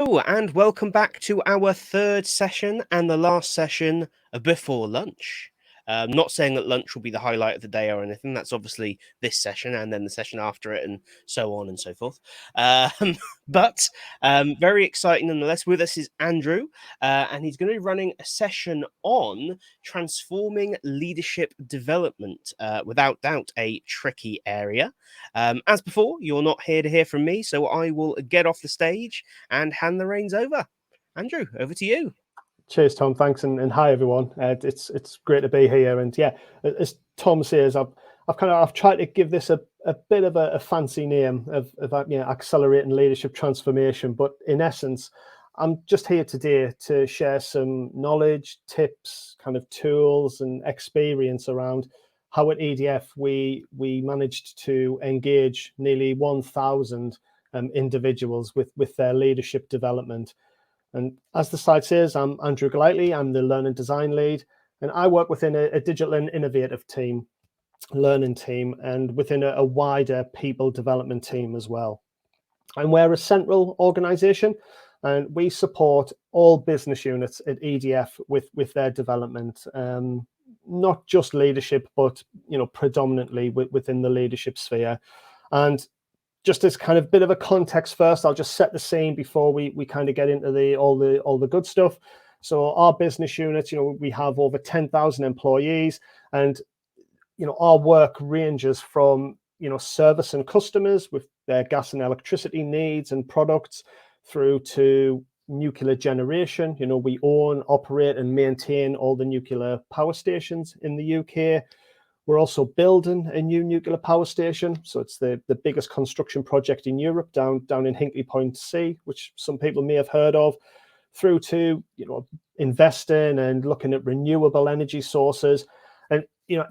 Hello, and welcome back to our third session and the last session before lunch. Not saying that lunch will be the highlight of the day or anything. That's obviously this session and then the session after it, and so on and so forth. But very exciting nonetheless. With us is Andrew, and he's going to be running a session on transforming leadership development. Without doubt, a tricky area. As before, you're not here to hear from me, so I will get off the stage and hand the reins over. Andrew, over to you. Cheers, Tom. Thanks, and hi everyone. It's great to be here. And yeah, as Tom says, I've tried to give this a bit of a fancy name of accelerating leadership transformation. But in essence, I'm just here today to share some knowledge, tips, kind of tools, and experience around how at EDF we managed to engage nearly 1,000 individuals with their leadership development. And as the slide says, I'm Andrew Golightly. I'm the Learn and Design Lead, and I work within a digital and innovative team, learning team, and within a wider people development team as well. And we're a central organisation, and we support all business units at EDF with their development, not just leadership, but predominantly within the leadership sphere. And just as kind of bit of a context first, I'll just set the scene before we kind of get into all the good stuff. So our business units, we have over 10,000 employees, and our work ranges from service and customers with their gas and electricity needs and products, through to nuclear generation. We own, operate, and maintain all the nuclear power stations in the UK. We're also building a new nuclear power station. So it's the biggest construction project in Europe down in Hinkley Point C, which some people may have heard of, through to, investing and looking at renewable energy sources and,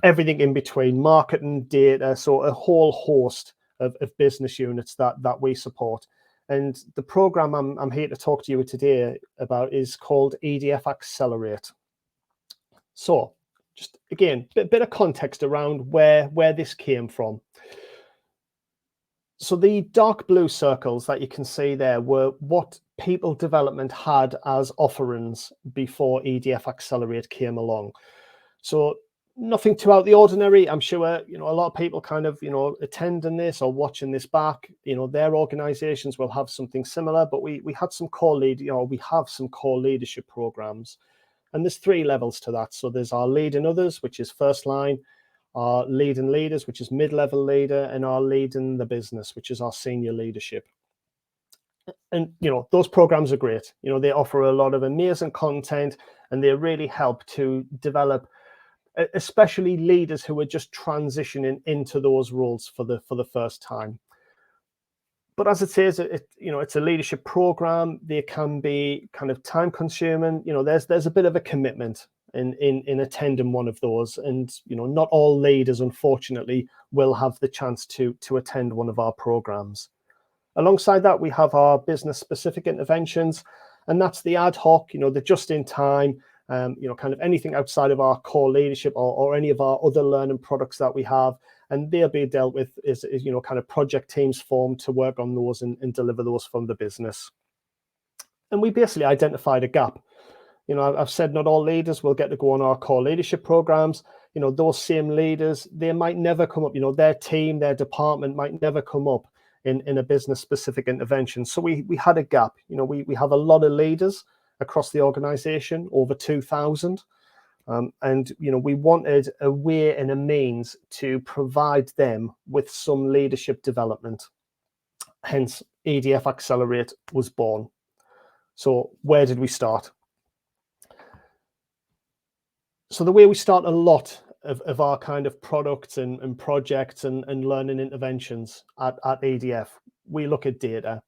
everything in between, marketing, data, so a whole host of business units that we support. And the program I'm here to talk to you today about is called EDF Accelerate. So just again, a bit of context around where this came from. So the dark blue circles that you can see there were what people development had as offerings before EDF Accelerate came along. So nothing too out of the ordinary. I'm sure, a lot of people kind of, attending this or watching this back, their organizations will have something similar, but we had some core we have some core leadership programs. And there's three levels to that. So there's our lead and others, which is first line, our lead and leaders, which is mid-level leader, and our lead in the business, which is our senior leadership. And, those programs are great. They offer a lot of amazing content, and they really help to develop, especially leaders who are just transitioning into those roles for the first time. But as it says, it's a leadership program. They can be kind of time consuming. There's a bit of a commitment in attending one of those, and not all leaders, unfortunately, will have the chance to attend one of our programs. Alongside that, we have our business specific interventions, and that's the ad hoc, the just in time, kind of anything outside of our core leadership or any of our other learning products that we have. And they'll be dealt with is kind of project teams formed to work on those and deliver those from the business. And we basically identified a gap. I've said not all leaders will get to go on our core leadership programs. Those same leaders, they might never come up, their team, their department might never come up in a business specific intervention. So we had a gap. We have a lot of leaders across the organization, over 2,000. And we wanted a way and a means to provide them with some leadership development. Hence, EDF Accelerate was born. So where did we start? So the way we start a lot of our kind of products and projects and learning interventions at EDF, we look at data.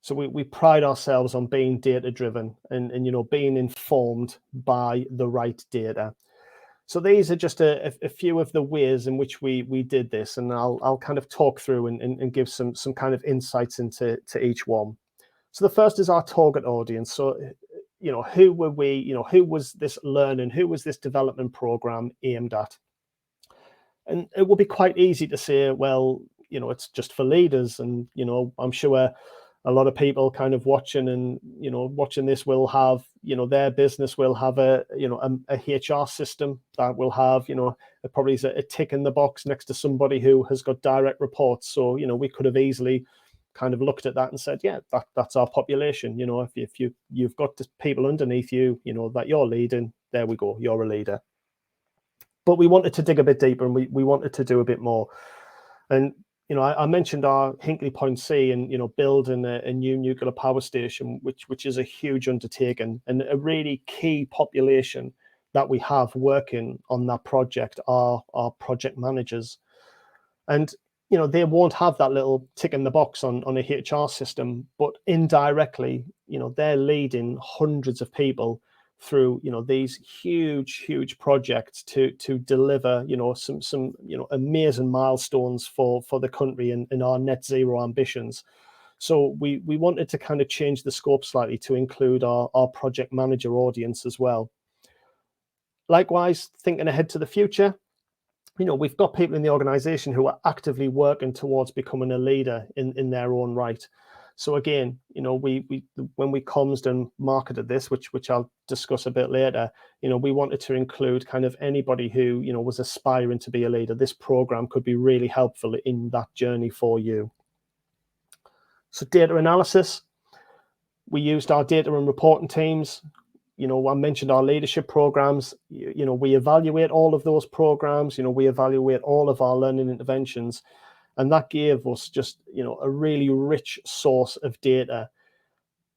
So we pride ourselves on being data driven and being informed by the right data. So these are just a few of the ways in which we did this, and I'll kind of talk through and give some kind of insights into each one. So the first is our target audience. So who were we? Who was this learning? Who was this development program aimed at? And it would be quite easy to say, well, it's just for leaders, and I'm sure a lot of people kind of watching and, watching this will have, their business will have a HR system that will have, it probably is a tick in the box next to somebody who has got direct reports. So, we could have easily kind of looked at that and said, yeah, that's our population. If you've got people underneath you, that you're leading, there we go, you're a leader. But we wanted to dig a bit deeper, and we wanted to do a bit more. And I mentioned our Hinkley Point C and building a new nuclear power station, which is a huge undertaking, and a really key population that we have working on that project are our project managers. And they won't have that little tick in the box on a HR system, but indirectly, they're leading hundreds of people through these huge projects to deliver some amazing milestones for the country in our net zero ambitions. So we wanted to kind of change the scope slightly to include our project manager audience as well. Likewise, thinking ahead to the future, we've got people in the organization who are actively working towards becoming a leader in their own right. So again, we when we commed and marketed this, which I'll discuss a bit later, we wanted to include kind of anybody who, was aspiring to be a leader. This program could be really helpful in that journey for you. So data analysis, we used our data and reporting teams. I mentioned our leadership programs. We evaluate all of those programs. We evaluate all of our learning interventions. And that gave us just, a really rich source of data.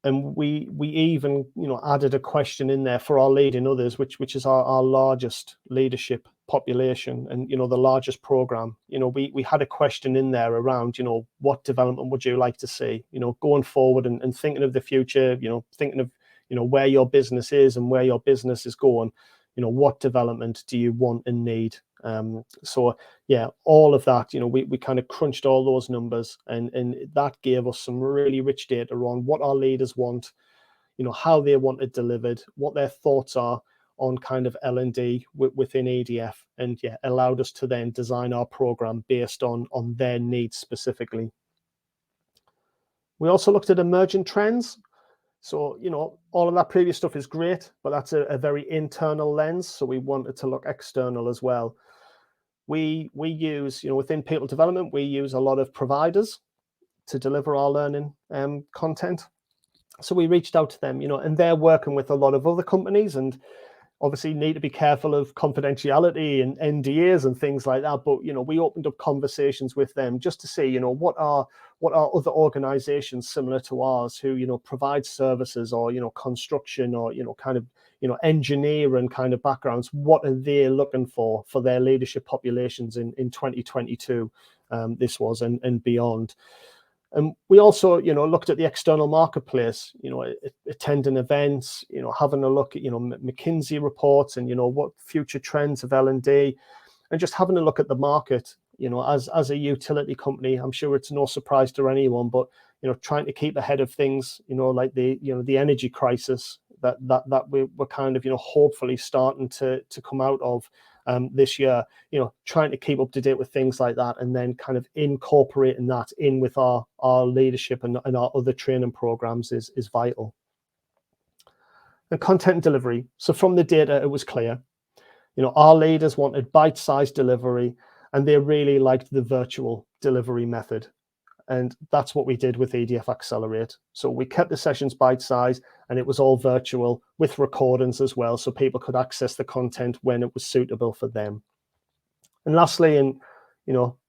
And we even, added a question in there for our leading others, which is our largest leadership population and, the largest program. We had a question in there around, what development would you like to see, going forward and thinking of the future, thinking of, where your business is and where your business is going, what development do you want and need? So yeah, all of that, we kind of crunched all those numbers, and that gave us some really rich data on what our leaders want, how they want it delivered, what their thoughts are on kind of L&D within EDF, and yeah, allowed us to then design our program based on their needs specifically. We also looked at emerging trends. So, all of that previous stuff is great, but that's a very internal lens. So we wanted to look external as well. We use, within people development, we use a lot of providers to deliver our learning content. So we reached out to them, and they're working with a lot of other companies, and obviously need to be careful of confidentiality and NDAs and things like that. But, we opened up conversations with them just to see, what are other organizations similar to ours who, provide services or, construction or, kind of, engineering kind of backgrounds. What are they looking for their leadership populations in 2022? This was and beyond. And we also, looked at the external marketplace, attending events, having a look at, McKinsey reports and, what future trends of L&D, and just having a look at the market, as a utility company. I'm sure it's no surprise to anyone, but, trying to keep ahead of things, like the energy crisis that we're kind of, hopefully starting to come out of this year, trying to keep up to date with things like that, and then kind of incorporating that in with our leadership and our other training programs is vital. And content delivery. So from the data, it was clear, our leaders wanted bite-sized delivery, and they really liked the virtual delivery method. And that's what we did with EDF Accelerate. So we kept the sessions bite-sized, and it was all virtual with recordings as well, so people could access the content when it was suitable for them. And lastly, and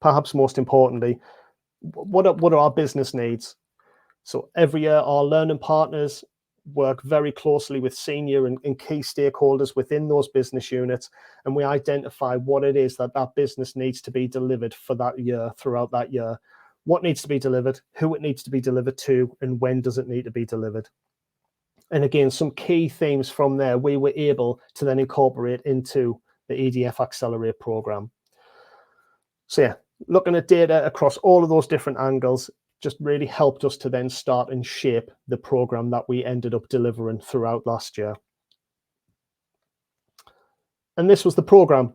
perhaps most importantly, what are our business needs? So every year, our learning partners work very closely with senior and key stakeholders within those business units, and we identify what it is that business needs to be delivered for that year, throughout that year. What needs to be delivered, who it needs to be delivered to, and when does it need to be delivered? And again, some key themes from there we were able to then incorporate into the EDF Accelerate program. So yeah, looking at data across all of those different angles just really helped us to then start and shape the program that we ended up delivering throughout last year. And this was the program.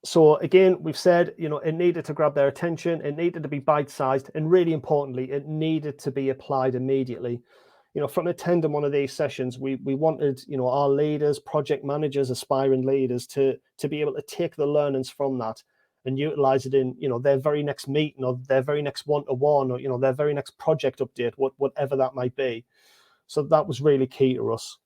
So again, we've said, it needed to grab their attention, it needed to be bite-sized, and really importantly, it needed to be applied immediately. From attending one of these sessions, we wanted, our leaders, project managers, aspiring leaders to be able to take the learnings from that and utilize it in, their very next meeting or their very next one-to-one or, their very next project update, whatever that might be. So that was really key to us.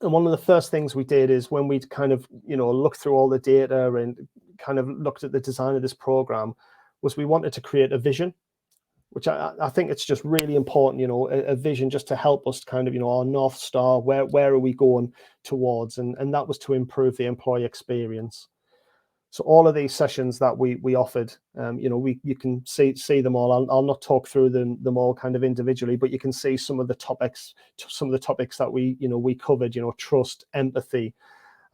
And one of the first things we did is when we kind of, looked through all the data and kind of looked at the design of this program, was we wanted to create a vision, which I think it's just really important, a vision just to help us kind of, our North Star, where are we going towards? And that was to improve the employee experience. So all of these sessions that we offered, you can see them all. I'll not talk through them all kind of individually, but you can see some of the topics that we covered. Trust, empathy,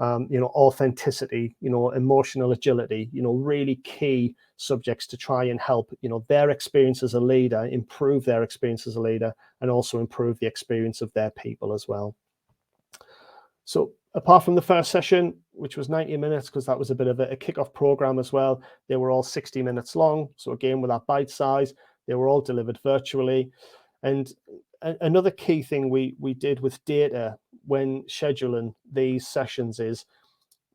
authenticity, emotional agility. Really key subjects to try and help their experience as a leader, improve their experience as a leader, and also improve the experience of their people as well. So apart from the first session, which was 90 minutes, because that was a bit of a kickoff program as well, they were all 60 minutes long. So again, with that bite size, they were all delivered virtually. And another key thing we did with data when scheduling these sessions is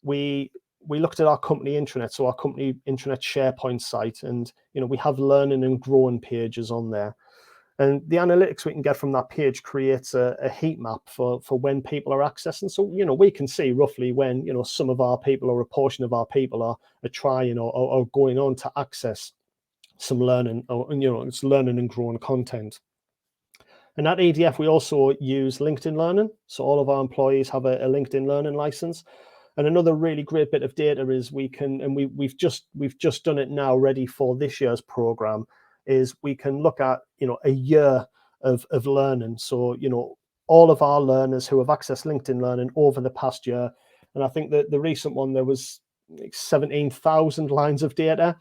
we looked at our company intranet, so our company intranet SharePoint site, and we have learning and growing pages on there. And the analytics we can get from that page creates a heat map for when people are accessing. So, we can see roughly when, some of our people or a portion of our people are trying or going on to access some learning or, it's learning and growing content. And at EDF, we also use LinkedIn Learning. So all of our employees have a LinkedIn Learning license. And another really great bit of data is we've just done it now ready for this year's program, is we can look at, a year of learning. So, all of our learners who have accessed LinkedIn Learning over the past year. And I think that the recent one, there was like 17,000 lines of data.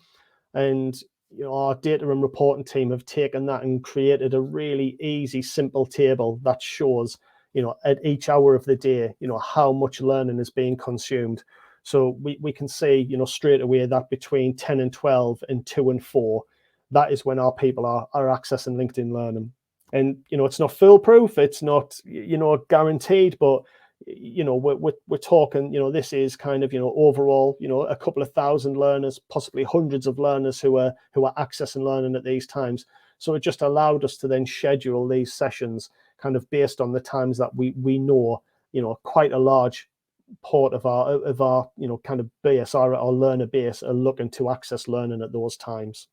And, our data and reporting team have taken that and created a really easy, simple table that shows, at each hour of the day, how much learning is being consumed. So we can see, straight away that between 10 and 12 and 2 and 4, that is when our people are accessing LinkedIn Learning. And, it's not foolproof, it's not, guaranteed, but, we're talking, this is kind of, overall, a couple of thousand learners, possibly hundreds of learners who are accessing learning at these times. So it just allowed us to then schedule these sessions kind of based on the times that we know, quite a large part of our kind of base, our learner base, are looking to access learning at those times.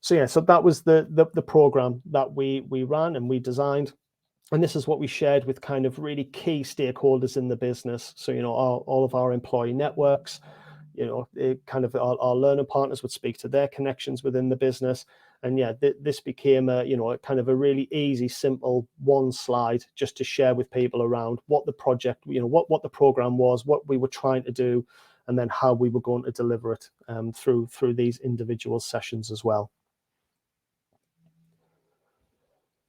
So yeah, so that was the program that we ran and we designed. And this is what we shared with kind of really key stakeholders in the business. So, all of our employee networks, kind of our learner partners would speak to their connections within the business. And yeah, this became a kind of a really easy, simple one slide just to share with people around what the project, what the program was, what we were trying to do, and then how we were going to deliver it through these individual sessions as well.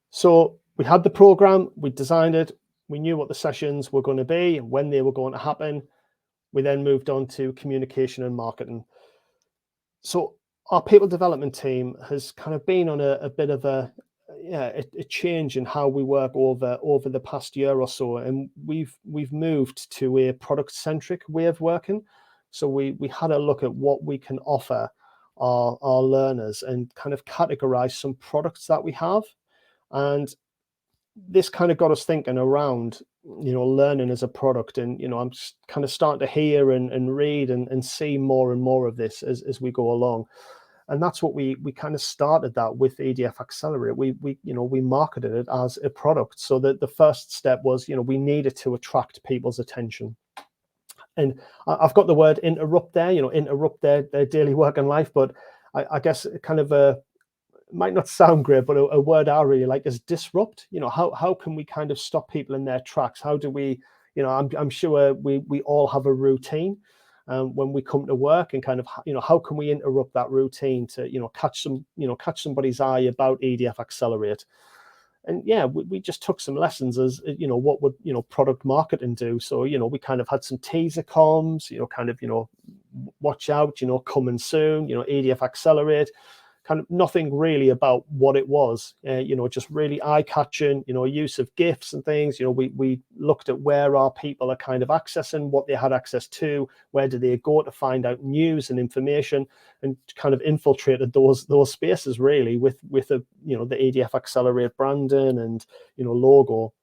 So we had the program, we designed it, we knew what the sessions were going to be and when they were going to happen. We then moved on to communication and marketing. So our people development team has kind of been on a bit of a change in how we work over the past year or so, and we've moved to a product-centric way of working. So we had a look at what we can offer our learners and kind of categorize some products that we have. And this kind of got us thinking around, learning as a product. And, I'm just kind of starting to hear and read and see more and more of this as we go along. And that's what we kind of started that with EDF Accelerate. We marketed it as a product. So that the first step was, we needed to attract people's attention. And I've got the word interrupt there, interrupt their daily work and life. But I guess kind of might not sound great, but a word I really like is disrupt. How can we kind of stop people in their tracks? How do we, I'm sure we all have a routine when we come to work, and kind of, how can we interrupt that routine to, catch somebody's eye about EDF Accelerate? And yeah, we just took some lessons as, you know, what would, you know, product marketing do. So, you know, we kind of had some teaser comms, you know, kind of, you know, watch out, you know, coming soon, you know, EDF Accelerate, kind of nothing really about what it was, you know, just really eye-catching, you know, use of GIFs and things. You know, we looked at where our people are kind of accessing, what they had access to, where do they go to find out news and information, and kind of infiltrated those spaces really with a, you know, the EDF Accelerate branding and, you know, logo.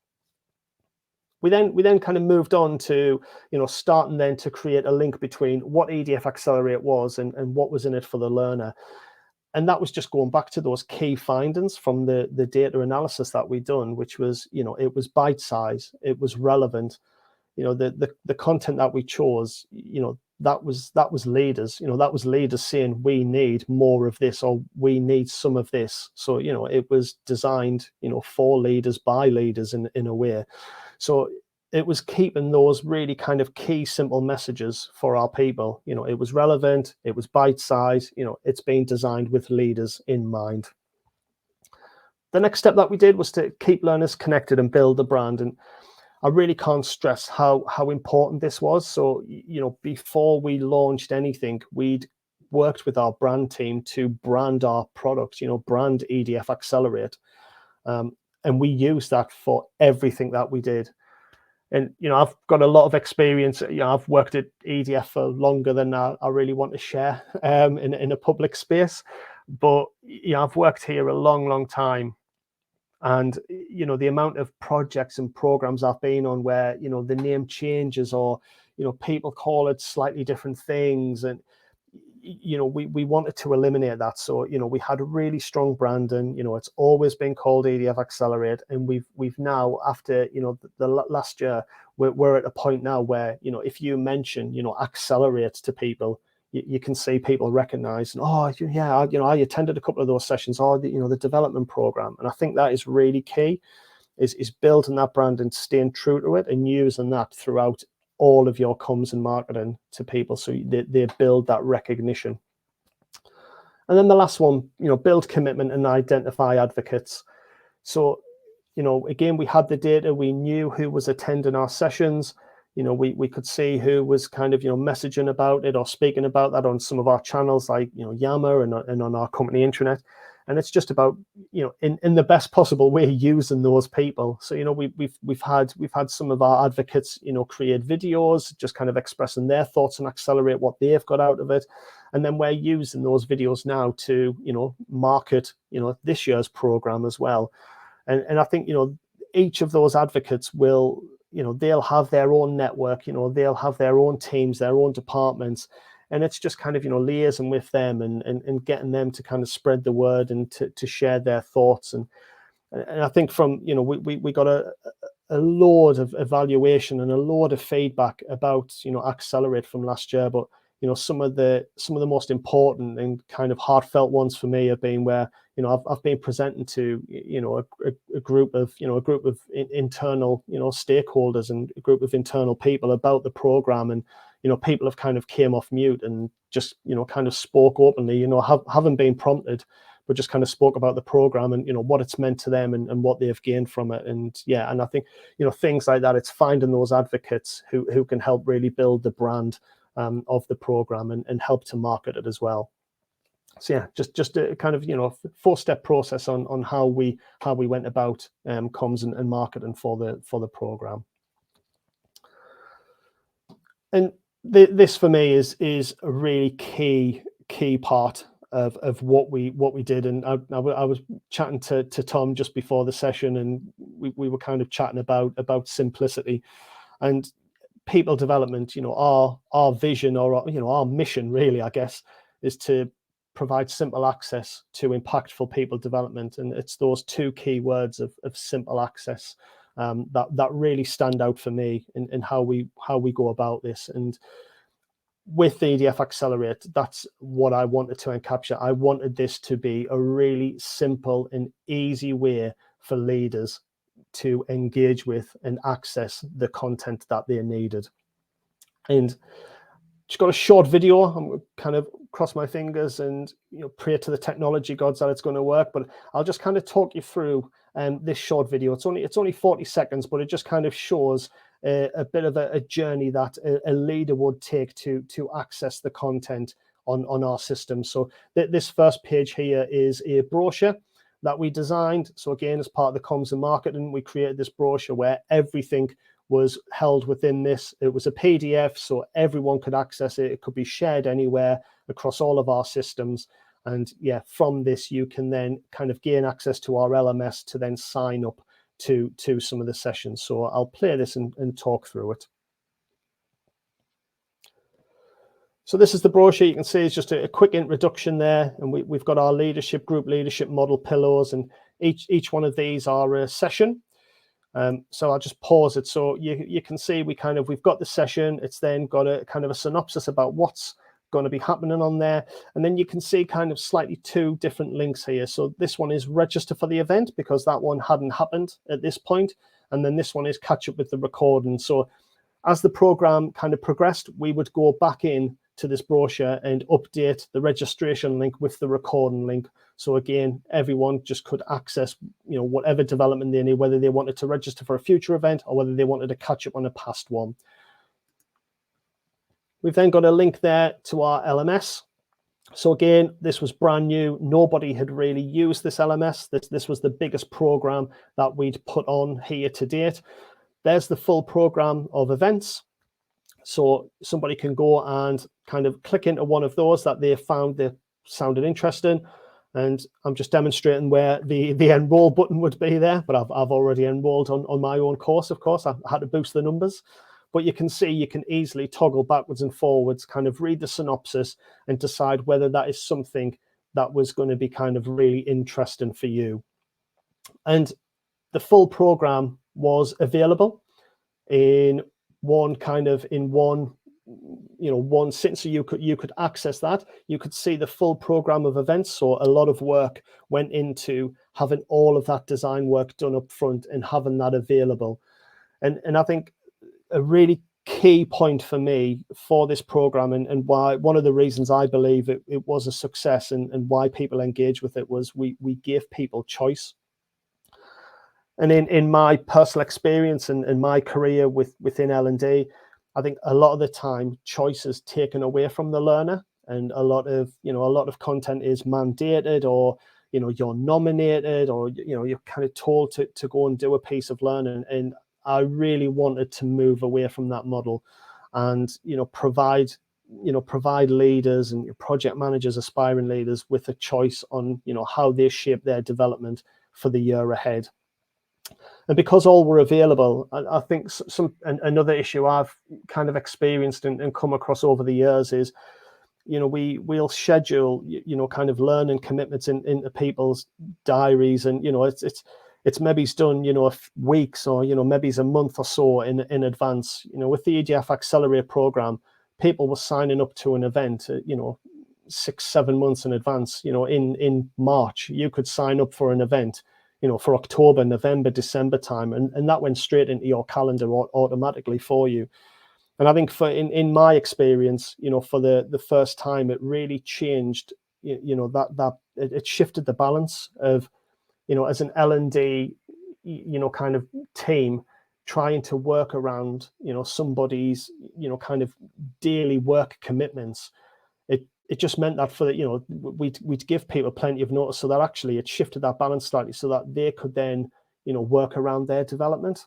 We then kind of moved on to, you know, starting then to create a link between what EDF Accelerate was and what was in it for the learner. And that was just going back to those key findings from the data analysis that we done, which was, you know, it was bite size, it was relevant, you know, the content that we chose, you know, that was leaders, you know, that was leaders saying we need more of this, or we need some of this. So, you know, it was designed, you know, for leaders by leaders in a way. So it was keeping those really kind of key, simple messages for our people. You know, it was relevant, it was bite size, you know, it's been designed with leaders in mind. The next step that we did was to keep learners connected and build the brand. And I really can't stress how important this was. So, you know, before we launched anything, we'd worked with our brand team to brand our product, you know, brand EDF Accelerate. And we used that for everything that we did. And, you know, I've got a lot of experience. You know, I've worked at EDF for longer than I really want to share in a public space. But, you know, I've worked here a long time. And, you know, the amount of projects and programs I've been on where, you know, the name changes, or, you know, people call it slightly different things. And, you know, we wanted to eliminate that. So, you know, we had a really strong branding. You know, it's always been called EDF Accelerate, and we've now, after, you know, the last year, we're at a point now where, you know, if you mention, you know, Accelerate to people, you can see people recognize, and oh yeah, you know, I attended a couple of those sessions, or the, you know, the development program. And I think that is really key, is building that brand and staying true to it and using that throughout all of your comms and marketing to people, so they build that recognition. And then the last one, you know, build commitment and identify advocates. So, you know, again, we had the data, we knew who was attending our sessions. You know, we could see who was kind of, you know, messaging about it or speaking about that on some of our channels, like, you know, Yammer and on our company intranet. And it's just about, you know, in the best possible way, using those people. So, you know, we've had some of our advocates, you know, create videos, just kind of expressing their thoughts and Accelerate what they've got out of it. And then we're using those videos now to, you know, market, you know, this year's program as well. And I think, you know, each of those advocates will, you know, they'll have their own network, you know, they'll have their own teams, their own departments. And it's just kind of, you know, liaising with them and getting them to kind of spread the word and to share their thoughts. And I think from, you know, we got a load of evaluation and a load of feedback about, you know, Accelerate from last year. But, you know, some of the most important and kind of heartfelt ones for me have been where, you know, I've been presenting to, you know, a group of internal, you know, stakeholders and a group of internal people about the program. And, you know, people have kind of came off mute and just, you know, kind of spoke openly, you know, haven't been prompted, but just kind of spoke about the program and, you know, what it's meant to them and what they've gained from it. And yeah, and I think, you know, things like that, it's finding those advocates who can help really build the brand of the program and help to market it as well. So yeah, just a kind of, you know, 4-step process on how we went about comms and marketing for the program. And this for me is a really key part of what we did. And I was chatting to Tom just before the session, and we were kind of chatting about simplicity and people development. You know, our vision, or, you know, our mission really, I guess, is to provide simple access to impactful people development. And it's those 2 key words of simple access that really stand out for me in how we go about this. And with the EDF Accelerate, that's what I wanted to encapture. I wanted this to be a really simple and easy way for leaders to engage with and access the content that they needed. And just got a short video. I'm kind of cross my fingers and, you know, pray to the technology gods that it's going to work. But I'll just kind of talk you through this short video. It's only 40 seconds, but it just kind of shows a bit of a journey that a leader would take to access the content on our system. So this first page here is a brochure that we designed. So again, as part of the comms and marketing, we created this brochure where everything was held within this. It was a PDF, so everyone could access it. It could be shared anywhere across all of our systems. And yeah, from this, you can then kind of gain access to our LMS to then sign up to some of the sessions. So I'll play this and talk through it. So this is the brochure. You can see it's just a quick introduction there, and we've got our leadership group, leadership model pillars, and each one of these are a session. So I'll just pause it. So you can see we've got the session. It's then got a kind of a synopsis about what's going to be happening on there, and then you can see kind of slightly two different links here. So this one is register for the event, because that one hadn't happened at this point, and then this one is catch up with the recording. So as the program kind of progressed, we would go back in to this brochure and update the registration link with the recording link. So again, everyone just could access, whatever development they need, whether they wanted to register for a future event or whether they wanted to catch up on a past one. We've then got a link there to our LMS. So again, this was brand new. Nobody had really used this LMS. This was the biggest program that we'd put on here to date. There's the full program of events. So somebody can go and kind of click into one of those that they found that sounded interesting. And I'm just demonstrating where the enroll button would be there, but I've already enrolled on my own course, of course. I had to boost the numbers. But you can see you can easily toggle backwards and forwards, kind of read the synopsis and decide whether that is something that was going to be kind of really interesting for you. And the full program was available in one sitting, so you could access that. You could see the full program of events. So a lot of work went into having all of that design work done up front and having that available. And I think a really key point for me for this program, and why one of the reasons I believe it was a success and why people engage with it, was we gave people choice. And in my personal experience and my career within L&D, I think a lot of the time choice is taken away from the learner, and a lot of content is mandated, or you're nominated, or you're kind of told to go and do a piece of learning. And I really wanted to move away from that model, and provide leaders and your project managers, aspiring leaders, with a choice on how they shape their development for the year ahead. And because all were available, I think another issue I've kind of experienced and come across over the years is, we'll schedule, kind of learning commitments into people's diaries, and it's maybe done, weeks or maybe it's a month or so in advance. With the EDF Accelerate program, people were signing up to an event, 6-7 months in advance. In March, you could sign up for an event, for October, November, December time, and that went straight into your calendar automatically for you. And I think in my experience, for the first time, it really changed, that it shifted the balance of, as an L&D, kind of team, trying to work around, somebody's, kind of daily work commitments. It just meant that we'd give people plenty of notice, so that actually it shifted that balance slightly, so that they could then, work around their development.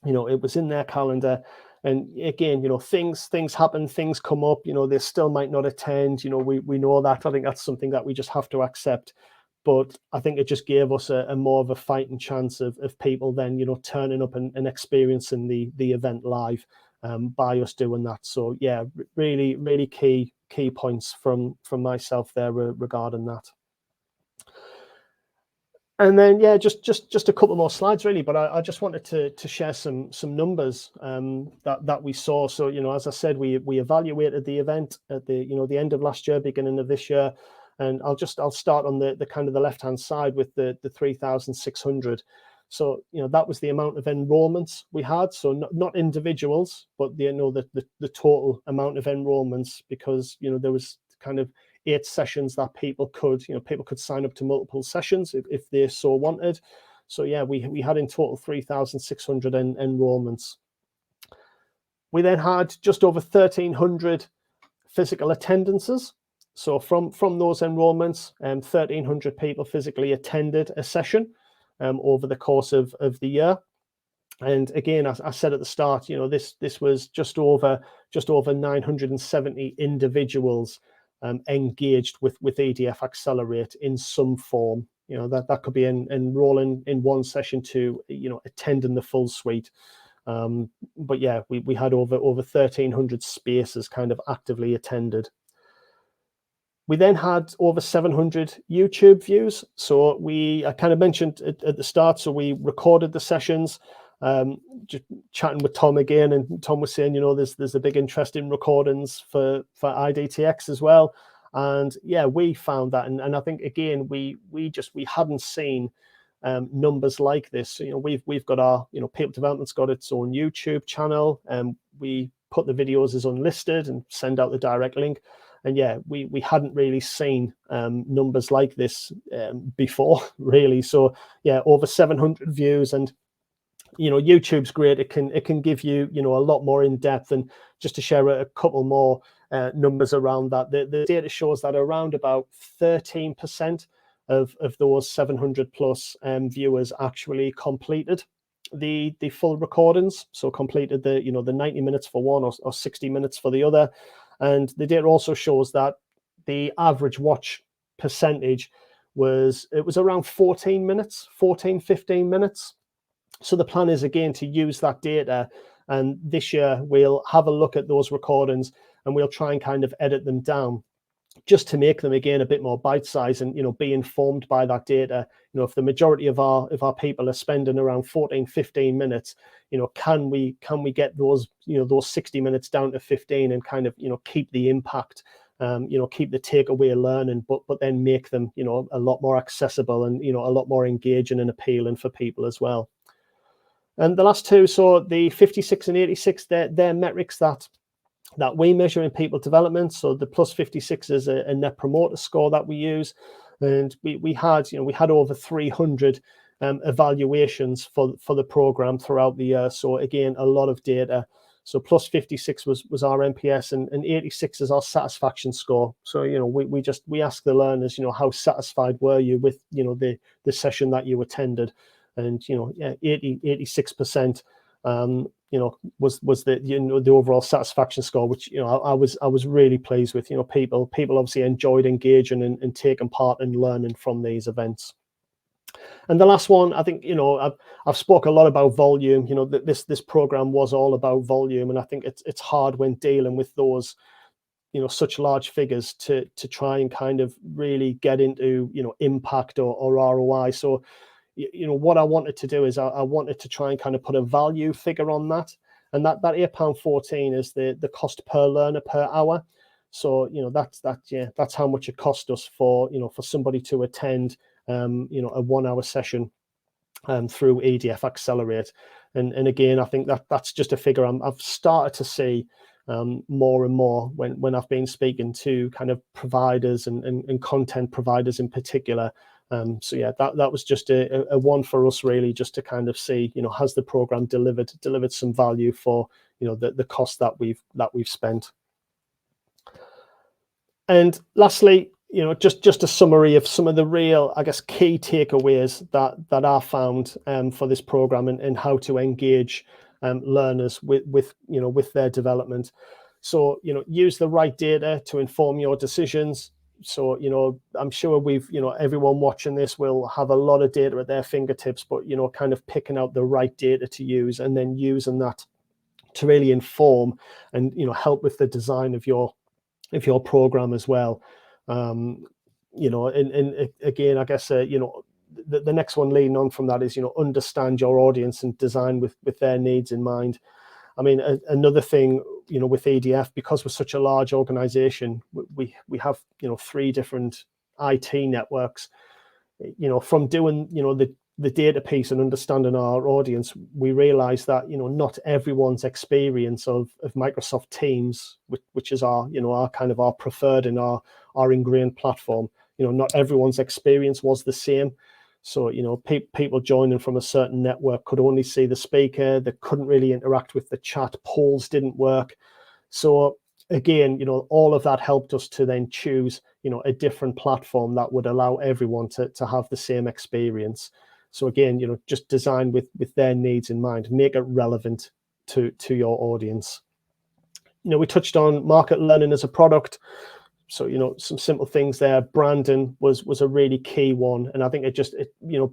It was in their calendar. And again, things happen, things come up, they still might not attend, we know that. I think that's something that we just have to accept. But I think it just gave us a more of a fighting chance of people then, turning up and experiencing the event live by us doing that. So yeah, really, really key points from myself there regarding that. And then yeah, just a couple more slides really, but I just wanted to share some numbers that we saw. So as I said, we evaluated the event at the end of last year, beginning of this year, and I'll start on the kind of the left hand side with the 3,600. So that was the amount of enrollments we had. So not individuals, but the total amount of enrollments, because there was kind of 8 sessions that people could sign up to multiple sessions if they so wanted. So yeah, we had in total 3,600 enrollments. We then had just over 1,300 physical attendances. So from those enrollments, 1,300 people physically attended a session over the course of the year. And again, as I said at the start, this was just over 970 individuals engaged with EDF Accelerate in some form. That could be enrolling in one session to attending the full suite. But yeah, we had over 1,300 spaces kind of actively attended. We then had over 700 YouTube views. So I kind of mentioned at the start, so we recorded the sessions, just chatting with Tom again, and Tom was saying, there's a big interest in recordings for iDTX as well. And yeah, we found that, and I think again, we hadn't seen numbers like this. We've got our, People Development's got its own YouTube channel, and we put the videos as unlisted and send out the direct link. And yeah, we hadn't really seen numbers like this before, really. So yeah, over 700 views, and YouTube's great. It can give you a lot more in depth. And just to share a couple more numbers around that, the data shows that around about 13% of those 700 plus viewers actually completed the full recordings. So completed the 90 minutes for one or 60 minutes for the other. And the data also shows that the average watch percentage was around 15 minutes. So the plan is, again, to use that data, and this year we'll have a look at those recordings and we'll try and kind of edit them down just to make them, again, a bit more bite-sized and be informed by that data. If the majority of our people are spending around 15 minutes, can we get those 60 minutes down to 15 and kind of keep the impact, keep the takeaway learning, but then make them a lot more accessible and a lot more engaging and appealing for people as well. And the last two, so the 56 and 86, they're metrics that we measure in people development. So the plus 56 is a net promoter score that we use, and we had over 300 evaluations for the program throughout the year. So again, a lot of data. So plus 56 was our NPS, and 86 is our satisfaction score. So we ask the learners, how satisfied were you with the session that you attended, and 86%. Was the overall satisfaction score, which I was really pleased with. People obviously enjoyed engaging and taking part and learning from these events. And the last one, I think I've spoke a lot about volume. This program was all about volume, and I think it's hard when dealing with those such large figures to try and kind of really get into impact or ROI. So what I wanted to do is I wanted to try and kind of put a value figure on that, and that £8.14 is the cost per learner per hour. So that's how much it cost us for somebody to attend a 1 hour session through EDF Accelerate. And again, I think that's just a figure I've started to see more and more when I've been speaking to kind of providers and content providers in particular. So yeah, that was just a one for us, really, just to kind of see, has the program delivered some value for the cost that we've spent. And lastly, just a summary of some of the real, I guess, key takeaways that are found for this program and how to engage learners with their development. So use the right data to inform your decisions. So I'm sure everyone watching this will have a lot of data at their fingertips, but kind of picking out the right data to use and then using that to really inform and help with the design of your program as well. And again, I guess the next one leading on from that is understand your audience and design with their needs in mind. I mean, another thing, with EDF, because we're such a large organization, we have 3 different IT networks. From doing the data piece and understanding our audience, we realize that not everyone's experience of Microsoft Teams, which is our kind of our preferred and our ingrained platform, not everyone's experience was the same. So, people joining from a certain network could only see the speaker. They couldn't really interact with the chat. Polls didn't work. So again, all of that helped us to then choose, a different platform that would allow everyone to have the same experience. So again, just design with their needs in mind, make it relevant to your audience. We touched on market learning as a product. So, some simple things there. Branding was a really key one. And I think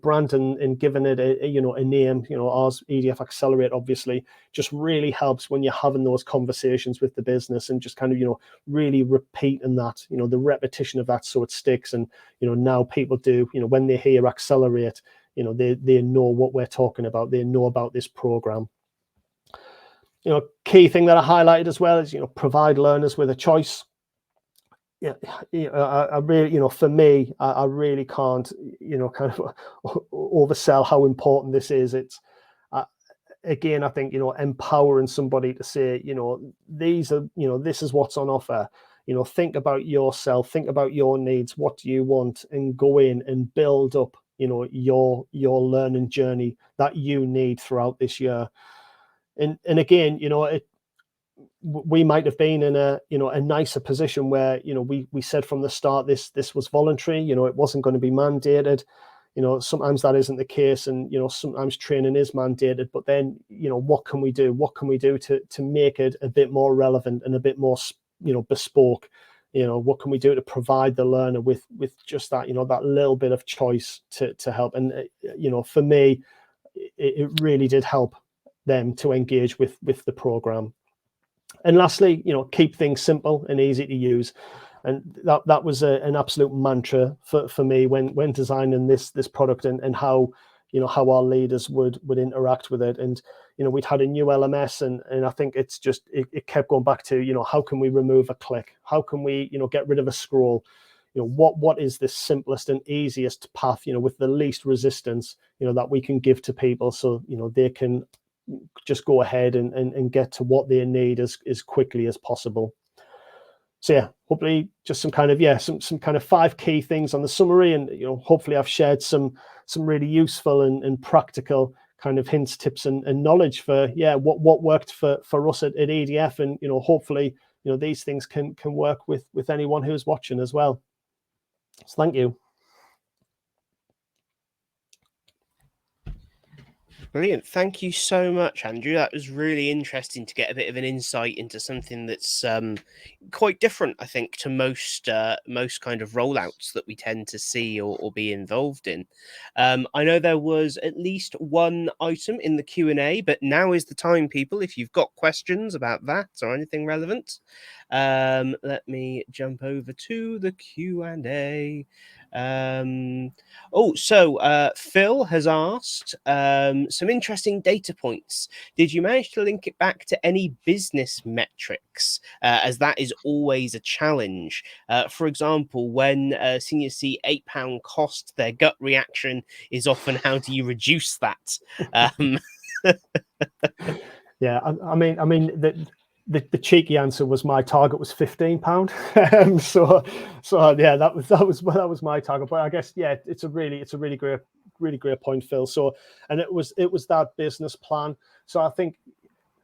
branding and giving it a name, ours, EDF Accelerate, obviously, just really helps when you're having those conversations with the business and just kind of, really repeating that, the repetition of that so it sticks. And, now people do, when they hear Accelerate, they know what we're talking about. They know about this program. Key thing that I highlighted as well is, provide learners with a choice. Yeah, I really, for me, I really can't, kind of oversell how important this is. It's, again, I think, empowering somebody to say, these are, this is what's on offer. Think about yourself, think about your needs, what do you want, and go in and build up, your learning journey that you need throughout this year. And again, we might have been in a nicer position where we said from the start this was voluntary. It wasn't going to be mandated. Sometimes that isn't the case, and sometimes training is mandated. But then what can we do? What can we do to make it a bit more relevant and a bit more bespoke? What can we do to provide the learner with just that that little bit of choice to help? And for me, it really did help them to engage with the program. And lastly, keep things simple and easy to use. And that was an absolute mantra for me when designing this product and how how our leaders would interact with it. And we'd had a new LMS, and I think it's just it kept going back to how can we remove a click? How can we get rid of a scroll? What is the simplest and easiest path with the least resistance that we can give to people, so they can just go ahead and get to what they need as quickly as possible. So yeah, hopefully just some kind of 5 key things on the summary, and hopefully I've shared some really useful and practical kind of hints, tips, and knowledge for what worked for us at EDF, and hopefully these things can work with anyone who's watching as well. So thank you. Brilliant. Thank you so much, Andrew. That was really interesting to get a bit of an insight into something that's quite different, I think, to most kind of rollouts that we tend to see or be involved in. I know there was at least one item in the Q&A, but now is the time, people, if you've got questions about that or anything relevant. Let me jump over to the Q&A. Phil has asked some interesting data points. Did you manage to link it back to any business metrics, as that is always a challenge? For example, when seniors see £8 cost, their gut reaction is often, how do you reduce that? Yeah, I mean the cheeky answer was my target was £15. So yeah, that was my target. But I guess it's a really great point, Phil. So, and it was that business plan. So I think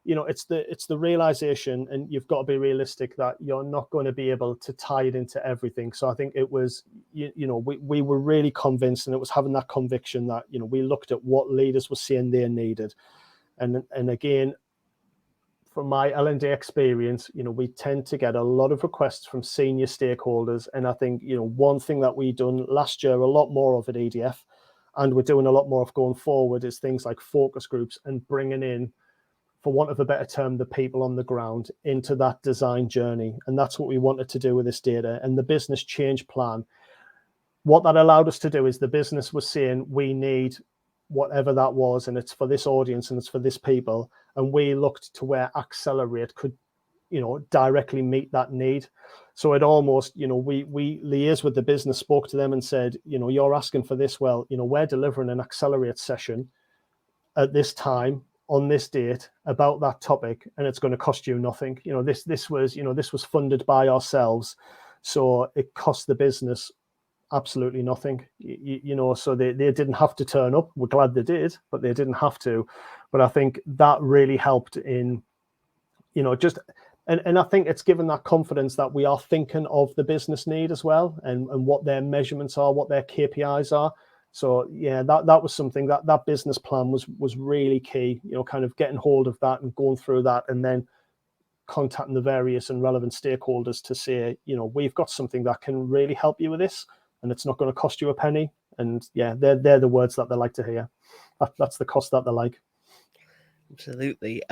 it's the realization, and you've got to be realistic that you're not going to be able to tie it into everything. So I think it was we were really convinced, and it was having that conviction that we looked at what leaders were saying they needed, and again, from my L&D experience, we tend to get a lot of requests from senior stakeholders. And I think, one thing that we done last year, a lot more of at EDF, and we're doing a lot more of going forward, is things like focus groups and bringing in, for want of a better term, the people on the ground into that design journey. And that's what we wanted to do with this data. And the business change plan, what that allowed us to do is the business was saying, we need whatever that was, and it's for this audience and it's for this people, and we looked to where Accelerate could directly meet that need. So it almost we liaised with the business, spoke to them and said, you're asking for this, well, we're delivering an Accelerate session at this time on this date about that topic, and it's going to cost you nothing. This was funded by ourselves, so it cost the business absolutely nothing, you know, so they didn't have to turn up. We're glad they did, but they didn't have to. But I think that really helped in, you know, just, and I think it's given that confidence that we are thinking of the business need as well, and what their measurements are, what their KPIs are. So yeah, that was something that business plan was really key, you know, kind of getting hold of that and going through that, and then contacting the various and relevant stakeholders to say, you know, we've got something that can really help you with this, and it's not going to cost you a penny. And yeah, they're the words that they like to hear. That's the cost that they like. Absolutely.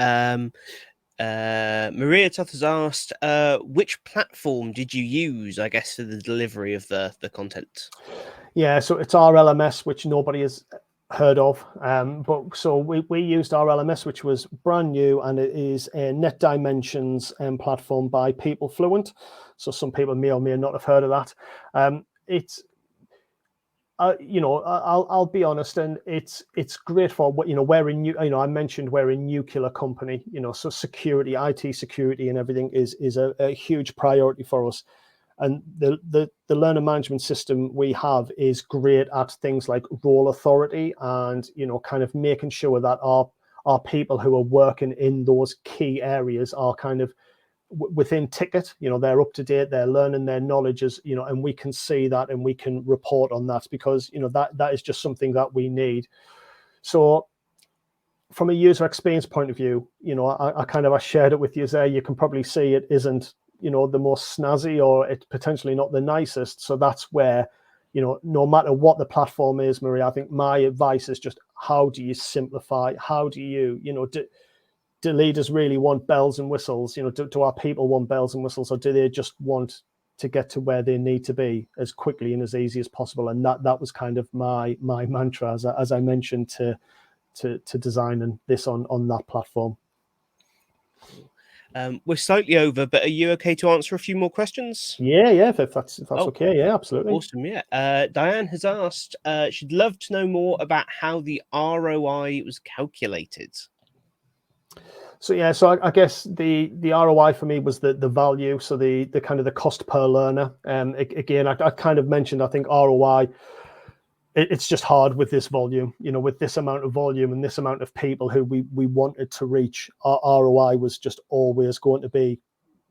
Maria Toth has asked, which platform did you use, I guess, for the delivery of the content? Yeah, so it's our LMS, which nobody has heard of. But so we used our LMS, which was brand new, and it is a Net Dimensions platform by People Fluent. So some people may or may not have heard of that. It's you know, I'll be honest, and it's great for what, you know, we're in, you know, I mentioned we're a nuclear company, you know, so security, IT security, and everything is a huge priority for us. And the learner management system we have is great at things like role authority, and, you know, kind of making sure that our people who are working in those key areas are kind of within ticket, you know, they're up to date, they're learning their knowledge, as you know, and we can see that and we can report on that, because, you know, that is just something that we need. So from a user experience point of view, you know, I shared it with you there. You can probably see it isn't, you know, the most snazzy, or it's potentially not the nicest. So that's where, you know, no matter what the platform is, Maria, I think my advice is just, how do you simplify? How do you, you know, do leaders really want bells and whistles? You know, do our people want bells and whistles, or do they just want to get to where they need to be as quickly and as easy as possible? And that was kind of my mantra, as I mentioned, to designing this on that platform. We're slightly over, but are you okay to answer a few more questions? Yeah, if that's okay. Yeah, absolutely. Awesome. Yeah. Diane has asked, she'd love to know more about how the ROI was calculated. So yeah, so I guess the ROI for me was the value, so the kind of the cost per learner. Again, I kind of mentioned, I think ROI, it's just hard with this volume, you know, with this amount of volume and this amount of people who we wanted to reach. Our ROI was just always going to be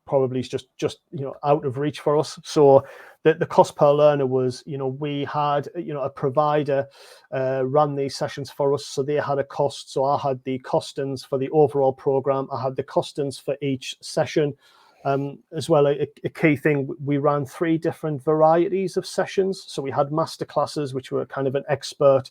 probably just you know, out of reach for us. So the cost per learner was, you know, we had, you know, a provider run these sessions for us, so they had a cost. So I had the costings for the overall program, I had the costings for each session. As well, a key thing, we ran 3 different varieties of sessions. So we had masterclasses, which were kind of an expert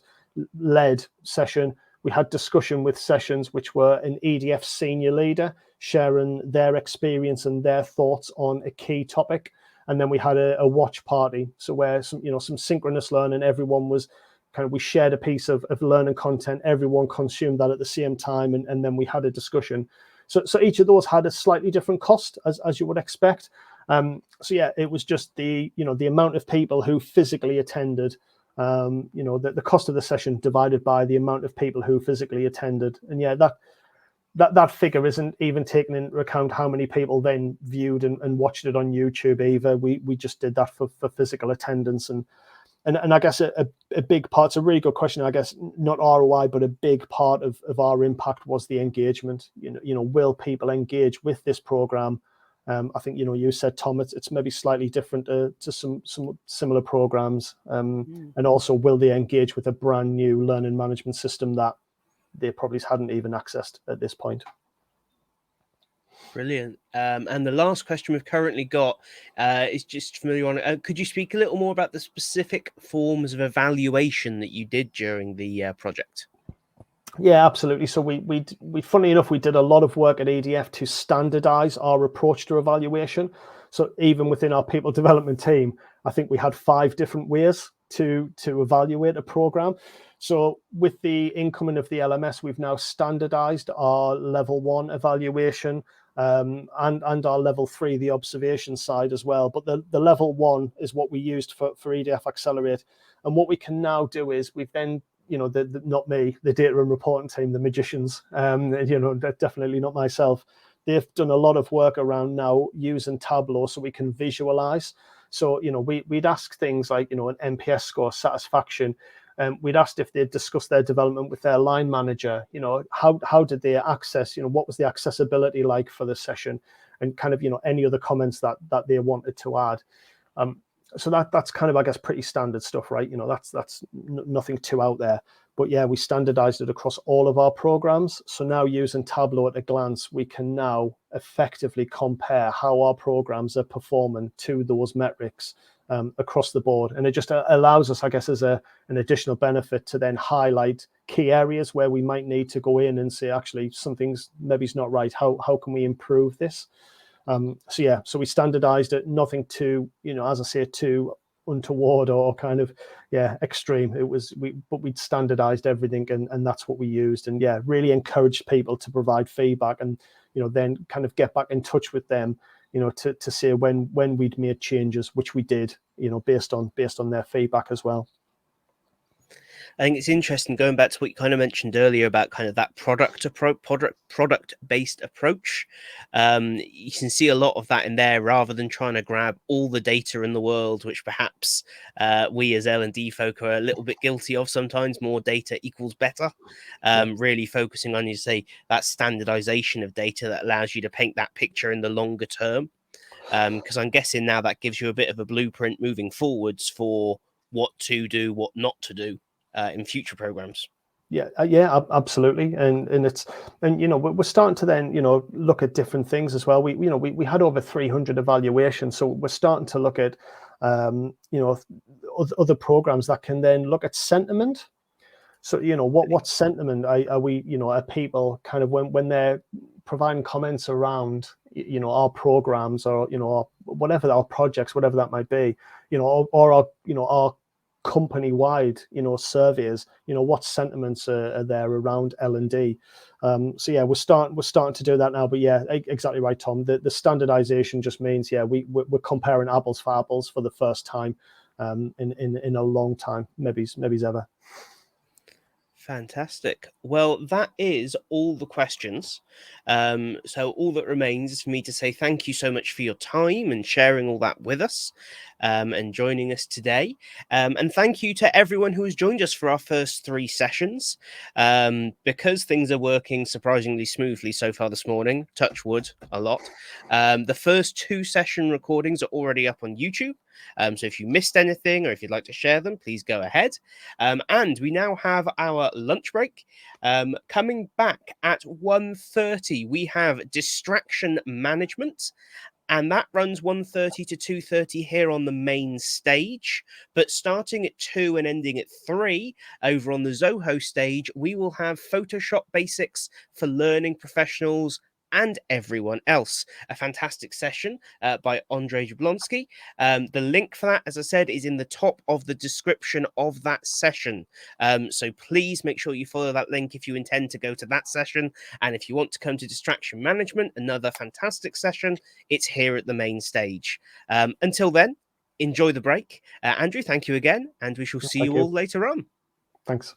led session. We had discussion with sessions, which were an EDF senior leader sharing their experience and their thoughts on a key topic. And then we had a watch party, so where some synchronous learning, everyone was kind of, we shared a piece of learning content, everyone consumed that at the same time, and then we had a discussion. So each of those had a slightly different cost, as you would expect. So yeah, it was just the amount of people who physically attended, the cost of the session divided by the amount of people who physically attended. And yeah, that figure isn't even taking into account how many people then viewed and watched it on YouTube either. We just did that for physical attendance. And I guess a big part, it's a really good question, I guess, not ROI, but a big part of our impact was the engagement. Will people engage with this program? I think, you said, Tom, it's maybe slightly different to some similar programs. And also, will they engage with a brand new learning management system that they probably hadn't even accessed at this point? Brilliant. And the last question we've currently got is just familiar on. Could you speak a little more about the specific forms of evaluation that you did during the project? Yeah, absolutely. So we funnily enough, we did a lot of work at EDF to standardize our approach to evaluation. So even within our people development team, I think we had 5 different ways to evaluate a program. So with the incoming of the LMS, we've now standardized our level 1 evaluation, and our level 3, the observation side as well. But the level 1 is what we used for EDF Accelerate. And what we can now do is we've then, not me, the data and reporting team, the magicians, definitely not myself. They've done a lot of work around now using Tableau so we can visualize. So, we'd ask things like, an NPS score, satisfaction. We'd asked if they'd discussed their development with their line manager. How did they access, what was the accessibility like for the session, and kind of, any other comments that they wanted to add. So that's kind of, I guess, pretty standard stuff, right? That's nothing too out there. But yeah, we standardized it across all of our programs. So now, using Tableau at a glance, we can now effectively compare how our programs are performing to those metrics across the board. And it just allows us, I guess, as an additional benefit, to then highlight key areas where we might need to go in and say, actually, something's maybe's not right. How can we improve this? So we standardized it. Nothing too, as I say, too untoward or kind of extreme. But we'd standardized everything, and that's what we used. And really encouraged people to provide feedback, and then kind of get back in touch with them, to say when we'd made changes, which we did, based on their feedback as well. I think it's interesting, going back to what you kind of mentioned earlier about kind of that product-based approach. You can see a lot of that in there, rather than trying to grab all the data in the world, which perhaps we as L&D folk are a little bit guilty of sometimes. More data equals better. Really focusing on, you say, that standardization of data that allows you to paint that picture in the longer term. Because I'm guessing now that gives you a bit of a blueprint moving forwards for what to do, what not to do in future programs. Absolutely. And we're starting to then look at different things as well. We had over 300 evaluations, so we're starting to look at other programs that can then look at sentiment. So what sentiment are people kind of, when they're providing comments around our programs, or or whatever, our projects, whatever that might be, or our company-wide surveys, what sentiments are there around L&D. We're starting to do that now. But exactly right, Tom. The standardization just means we're comparing apples for apples for the first time in a long time, maybe's ever. Fantastic. Well, that is all the questions. So all that remains is for me to say thank you so much for your time and sharing all that with us, and joining us today. And thank you to everyone who has joined us for our first 3 sessions. Because things are working surprisingly smoothly so far this morning, touch wood a lot. The first 2 session recordings are already up on YouTube. So if you missed anything, or if you'd like to share them, please go ahead. And we now have our lunch break. Coming back at 1:30, we have distraction management, and that runs 1:30 to 2:30 here on the main stage. But starting at 2 and ending at 3 over on the Zoho stage, we will have Photoshop basics for learning professionals and everyone else. A fantastic session by Andrew Golightly. The link for that, as I said, is in the top of the description of that session. So please make sure you follow that link if you intend to go to that session. And if you want to come to distraction management, another fantastic session, it's here at the main stage. Until then, enjoy the break. Andrew, thank you again, and we shall see you all later on. Thanks.